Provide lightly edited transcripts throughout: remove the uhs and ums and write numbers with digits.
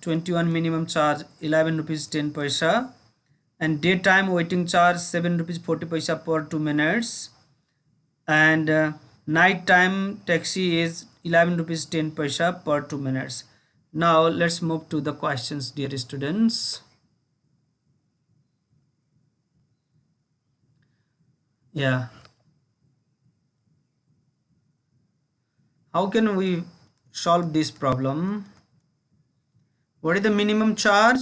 21 minimum charge 11 rupees 10 paisa, and daytime waiting charge 7 rupees 40 paisa per 2 minutes, and night time taxi is 11 rupees 10 paisa per 2 minutes. Now let's move to the questions, dear students. Yeah, how can we solve this problem? What is the minimum charge?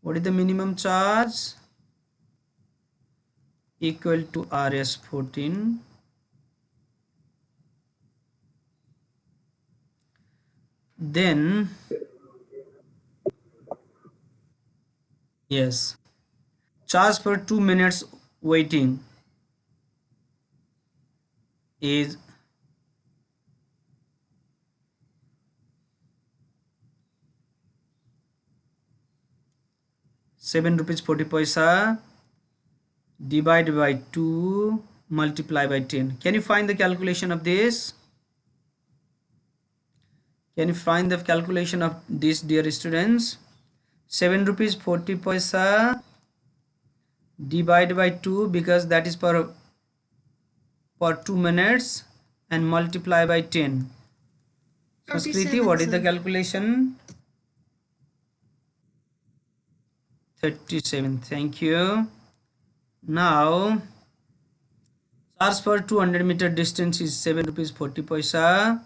What is the minimum charge? Equal to Rs 14. Then yes, charge for 2 minutes waiting is 7 rupees 40 paisa divided by 2 multiply by 10. Can you find the calculation of this? Can you find the calculation of this, dear students? 7 rupees 40 paisa divided by 2, because that is per 2 minutes, and multiply by 10. Sanskriti, what is the calculation? 37. Thank you. Now charge for 200 meter distance is 7 rupees 40 paisa.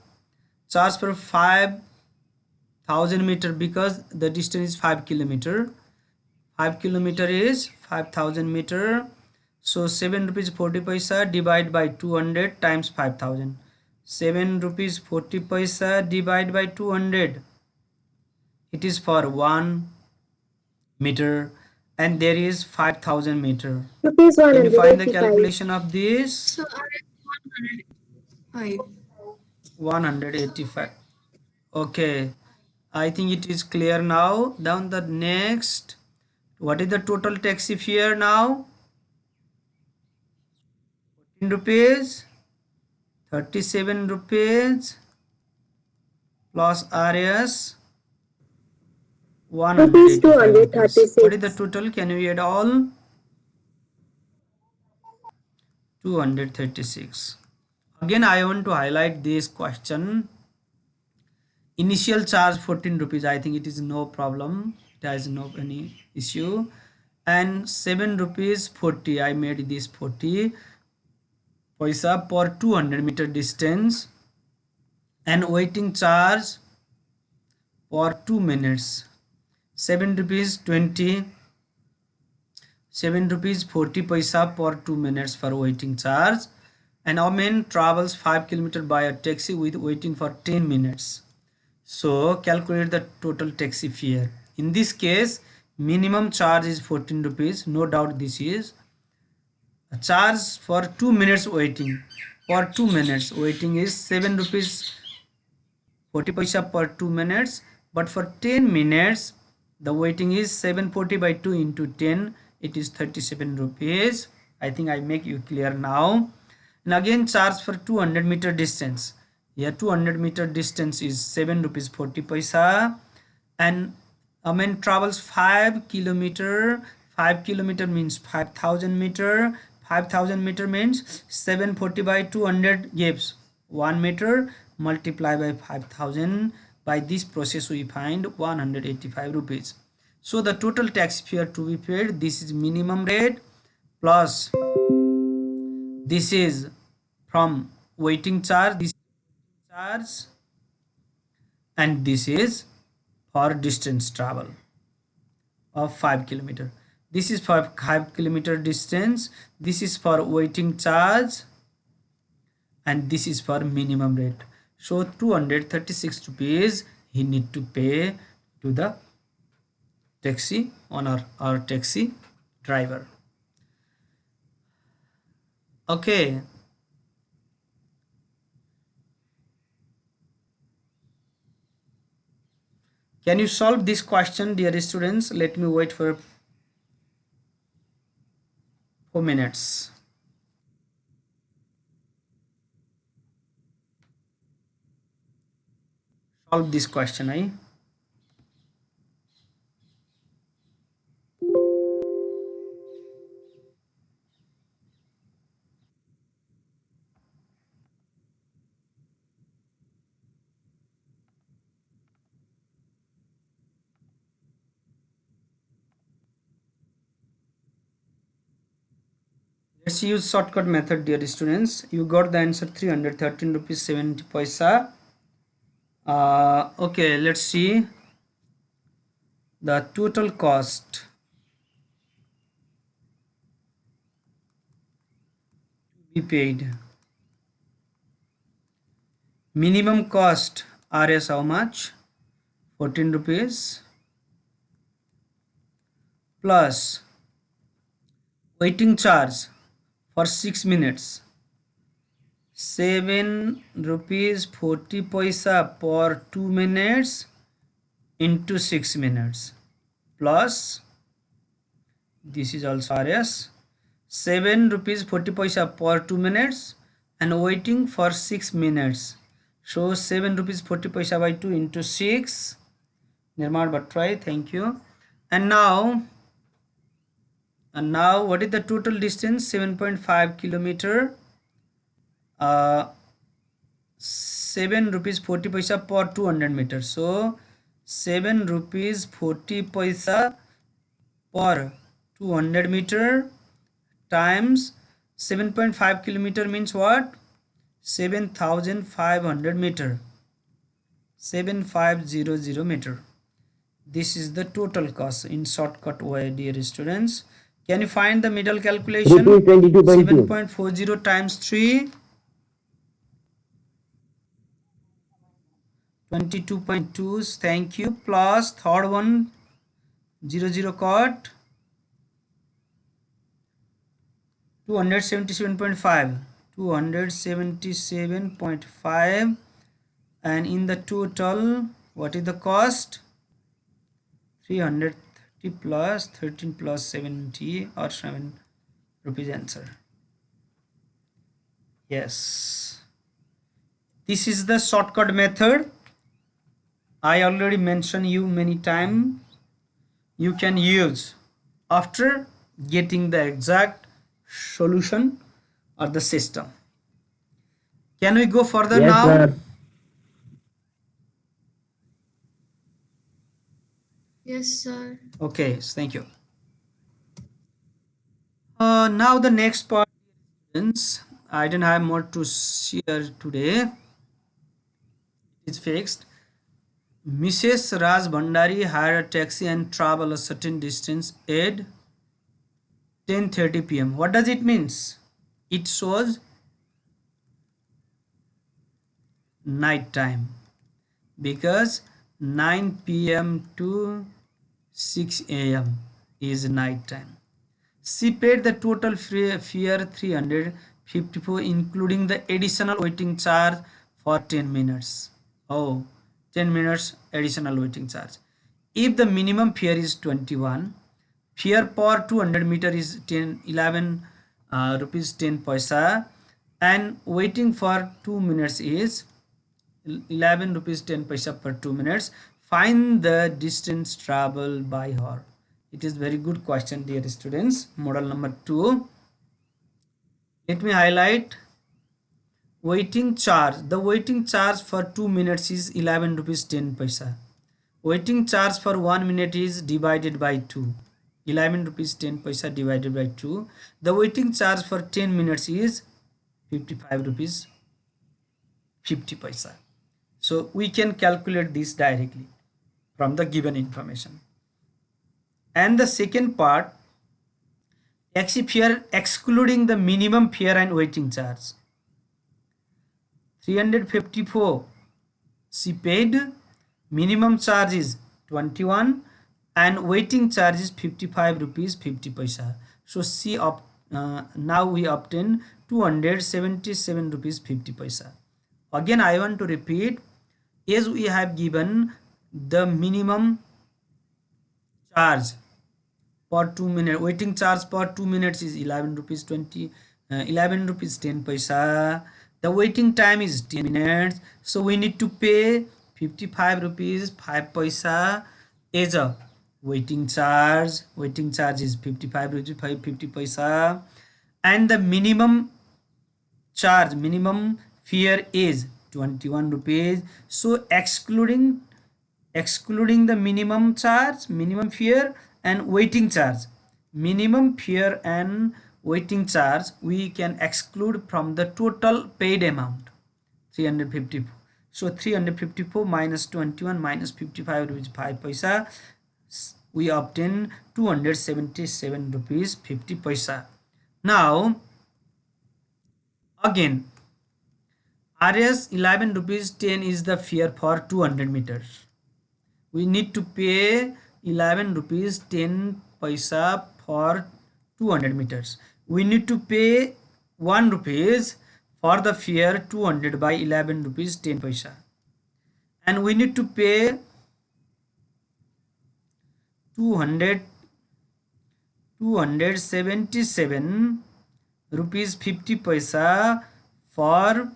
Charge for 5,000 meter, because the distance is 5 kilometer. 5 kilometer is 5,000 meter. So 7 rupees 40 paisa divided by 200 times 5,000. 7 rupees 40 paisa divided by 200. It is for 1 meter, and there is 5,000 meter. Rupees Can you find the 185. calculation of this? So Rs 105. 185. Okay, I think it is clear now. Down the next, what is the total taxi fare now? 14 rupees, 37 rupees plus Rs 185 rupees. What is the total? Can we add all? 236. Again, I want to highlight this question. Initial charge 14 rupees. I think it is no problem. It has no any issue. And 7 rupees 40. I made this 40 paisa per 200 meter distance, and waiting charge for 2 minutes 7 rupees 20. 7 rupees 40 paisa per 2 minutes for waiting charge, and a man travels 5 kilometers by a taxi with waiting for 10 minutes. So calculate the total taxi fare. In this case, minimum charge is 14 rupees. No doubt this is a charge for 2 minutes waiting. For 2 minutes waiting is 7 rupees 40 paisa per 2 minutes, but for 10 minutes the waiting is 740 by 2 into 10. It is 37 rupees. I think I make you clear now. And again, charge for 200 meter distance. Here 200 meter distance is 7 rupees 40 paisa, and a man travels 5 kilometer. 5 kilometer means 5,000 meter. 5,000 meter means 740 by 200 gives 1 meter, multiply by 5,000. By this process we find 185 rupees. So the total tax fare to be paid, this is minimum rate plus this is from waiting charge, this charge, and this is for distance travel of 5 kilometer. This is for 5 kilometer distance, this is for waiting charge, and this is for minimum rate. So 236 rupees he need to pay to the taxi owner or taxi driver. Okay, can you solve this question, dear students? Let me wait for 4 minutes. solve this question. Let's use shortcut method, dear students. You got the answer 313 rupees 70 paisa. Okay, let's see the total cost to be paid. Minimum cost RS how much? 14 rupees plus waiting charge for 6 minutes 7 rupees 40 paisa per 2 minutes into 6 minutes plus this is also RS 7 rupees 40 paisa per 2 minutes and waiting for 6 minutes. So 7 rupees 40 paisa by 2 into 6. Nirmal Bhattrai, thank you. And now what is the total distance? 7.5 kilometer. 7 rupees 40 paisa per 200 meters. So 7 rupees 40 paisa per 200 meter times 7.5 kilometer means what? 7500 meter. 7500 meter. This is the total cost in shortcut way, dear students. Can you find the middle calculation? 7.40 times 3, 22.2. Thank you. Plus third one, 00 cut 277.5. 277.5, and in the total, what is the cost? 330 plus 13 plus 70 or 7 rupees answer. Yes, this is the shortcut method. I already mentioned you many times. You can use after getting the exact solution or the system. Can we go further Yes, now? sir. Yes, sir. Okay, thank you. Now the next part, I don't have more to share today. It's fixed. Mrs. Raj Bhandari hired a taxi and travel a certain distance at 10:30 p.m. What does it means? It shows night time because 9 p.m. to 6 a.m. is night time. She paid the total fare 354 including the additional waiting charge for 10 minutes. Oh, 10 minutes additional waiting charge. If the minimum fare is 21, fare per 200 meter is 11 rupees 10 paisa, and waiting for 2 minutes is 11 rupees 10 paisa per 2 minutes. Find the distance traveled by her. It is very good question, dear students. Model number 2. Let me highlight waiting charge. The waiting charge for 2 minutes is 11 rupees 10 paisa. Waiting charge for 1 minute is divided by 2. 11 rupees 10 paisa divided by 2. The waiting charge for 10 minutes is 55 rupees 50 paisa. So we can calculate this directly from the given information. And the second part, taxi fare excluding the minimum fare and waiting charge. 354 she paid, minimum charge is 21 and waiting charge is 55 rupees 50 paisa. So now we obtain 277 rupees 50 paisa. Again I want to repeat, as we have given the minimum charge per 2 minutes, waiting charge per 2 minutes is 11 rupees 11 rupees 10 paisa. The waiting time is 10 minutes, so we need to pay 55 rupees 5 paisa is a waiting charge. Waiting charge is 55 rupees 50 paisa, and the minimum charge, minimum fare is 21 rupees. So excluding the minimum charge, minimum fare and waiting charge, minimum fare and waiting charge we can exclude from the total paid amount 354. So 354 minus 21 minus 55 rupees 5 paisa, we obtain 277 rupees 50 paisa. Now again, RS 11 rupees 10 is the fare for 200 meters. We need to pay 11 rupees 10 paisa for 200 meters. We need to pay 1 rupees for the fare 200 by 11 rupees 10 paisa. And we need to pay 200 277 rupees 50 paisa for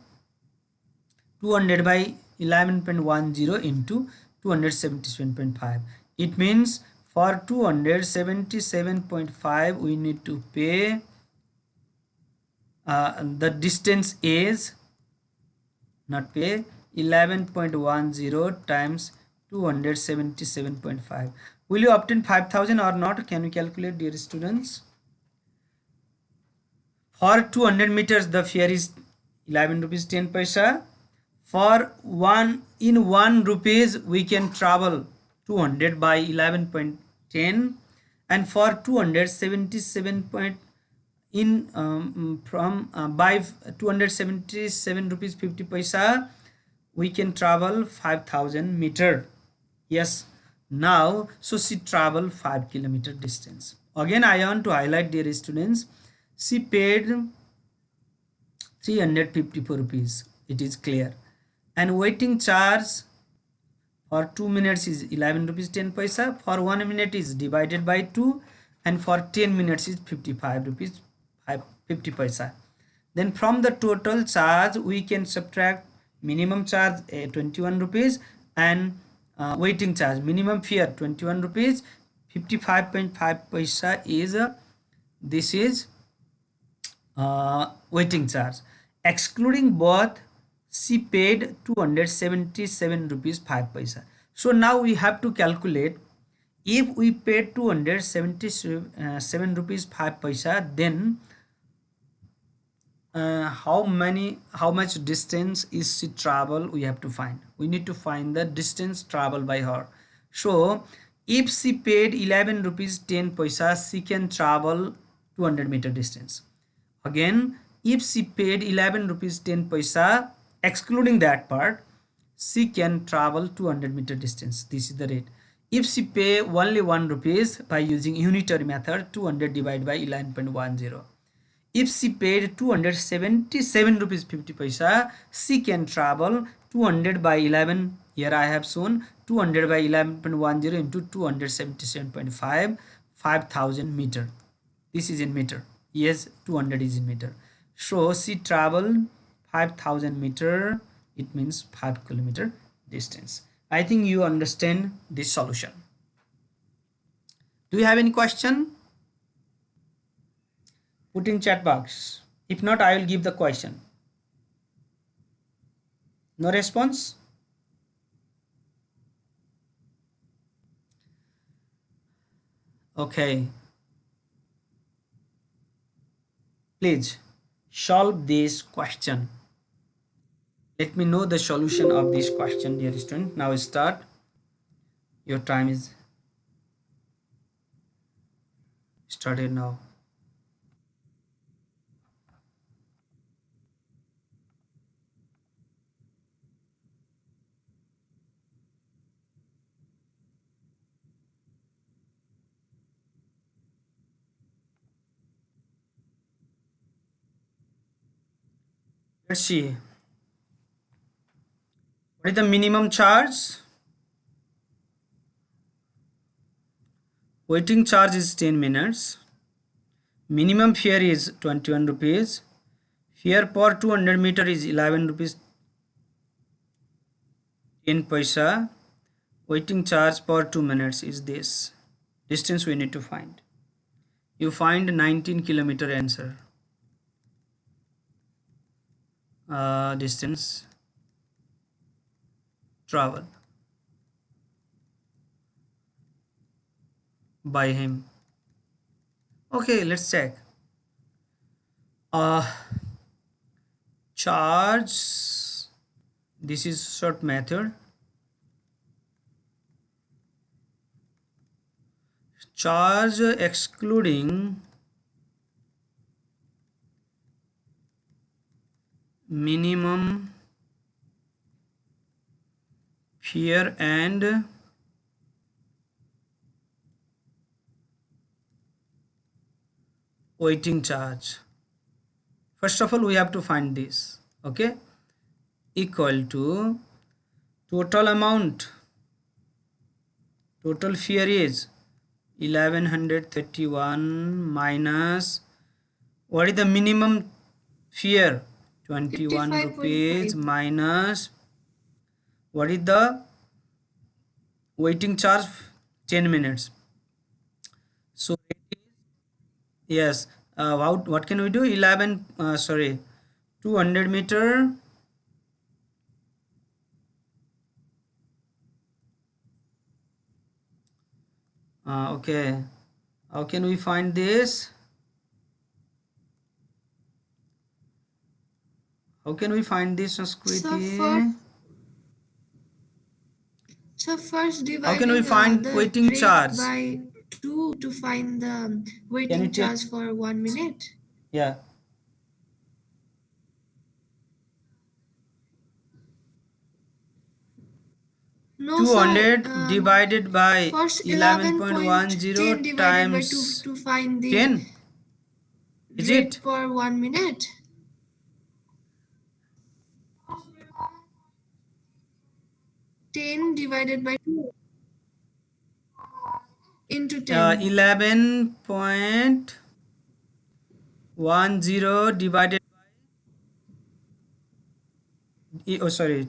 200 by 11.10 into 277.5. It means for 277.5 we need to pay the distance is, not pay, 11.10 times 277.5. Will you obtain 5,000 or not? Can you calculate, dear students? For 200 meters the fare is 11 rupees 10 paisa. For 1 rupees we can travel 200 by 11.10, and for 277 point in from by 277 rupees 50 paisa we can travel 5,000 meter. Yes, now so she travel 5 kilometer distance. Again I want to highlight, dear students, she paid 354 rupees, it is clear, and waiting charge for 2 minutes is 11 rupees 10 paisa, for 1 minute is divided by 2, and for 10 minutes is 55 rupees 50 paisa. Then from the total charge we can subtract minimum charge 21 rupees and waiting charge, minimum fare 21 rupees, 55.5 paisa is this is waiting charge. Excluding both, she paid 277 rupees 5 paisa. So now we have to calculate, if we paid 277 rupees 5 paisa, then how much distance is she travel, we have to find. We need to find the distance traveled by her. So if she paid 11 rupees 10 paisa, she can travel 200 meter distance. Again, if she paid 11 rupees 10 paisa, excluding that part, she can travel 200 meter distance. This is the rate. If she pay only 1 rupees by using unitary method, 200 divided by 11.10. If she paid 277 rupees 50 paisa, she can travel 200 by 11. Here I have shown 200 by 11.10 into 277.5, 5,000 meter. This is in meter. Yes, 200 is in meter. So she traveled 5,000 meter. It means 5 kilometer distance. I think you understand this solution. Do you have any question? Put in chat box. If not, I will give the question. No response? Okay. Please solve this question. Let me know the solution of this question, dear student. Now start. Your time is started now. Let's see. What is the minimum charge? Waiting charge is 10 minutes. Minimum fare is 21 rupees. Fare per 200 meter is 11 rupees 10 paisa. Waiting charge per 2 minutes is this. Distance we need to find. You find 19 km answer. Distance travel by him. Okay, let's check. Uh, Charge. This is short method. Charge excluding minimum fare and waiting charge. First of all, we have to find this. Okay, equal to total amount. Total fare is 1131 minus what is the minimum fare? 21 rupees 55.5. minus what is the waiting charge? 10 minutes. So yes, what can we do? 200 meter. Okay, how can we find this? How can we find this, Sanskriti? So first How can we dividing find the waiting rate charge? by 2 to find the Can you waiting tell? charge for 1 minute. Yeah. No, sir. 200 divided by First 11.10 11.10 divided by 2 times to find the 10. Is rate it? per 1 minute. 10 divided by 2 into 10. 11.10 divided by, oh sorry,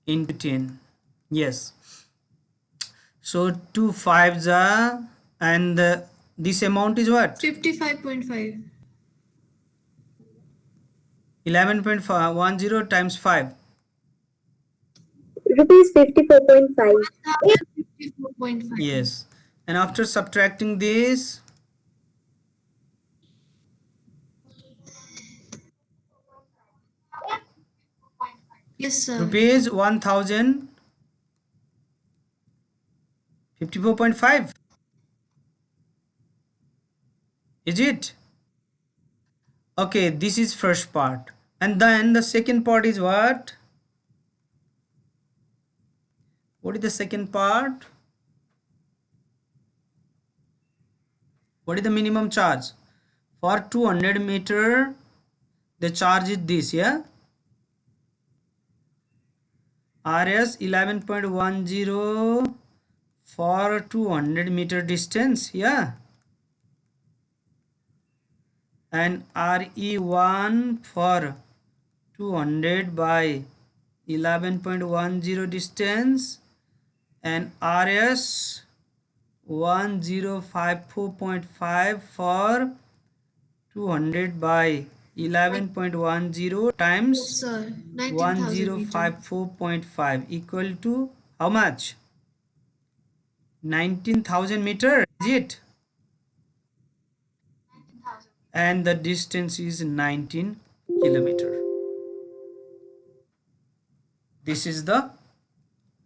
into 10. Yes. So 2 5s are, and this amount is what? 55.5. 11.10 times 5. Rupees 54.5. 54.5. Yes. And after subtracting this, Yes, sir. rupees 1054.5. Is it? Okay, this is first part. And then the second part is what? What is the second part? What is the minimum charge? For 200 meter, the charge is this, yeah? RS 11.10 for 200 meter distance, yeah? And RE1 for 200 by 11.10 distance, and RS 1054.5 for 200 by 11.10 Yes, times sir. 19,000 meter. 1054.5 equal to how much? 19,000 meter, is it? And the distance is 19 kilometer. This is the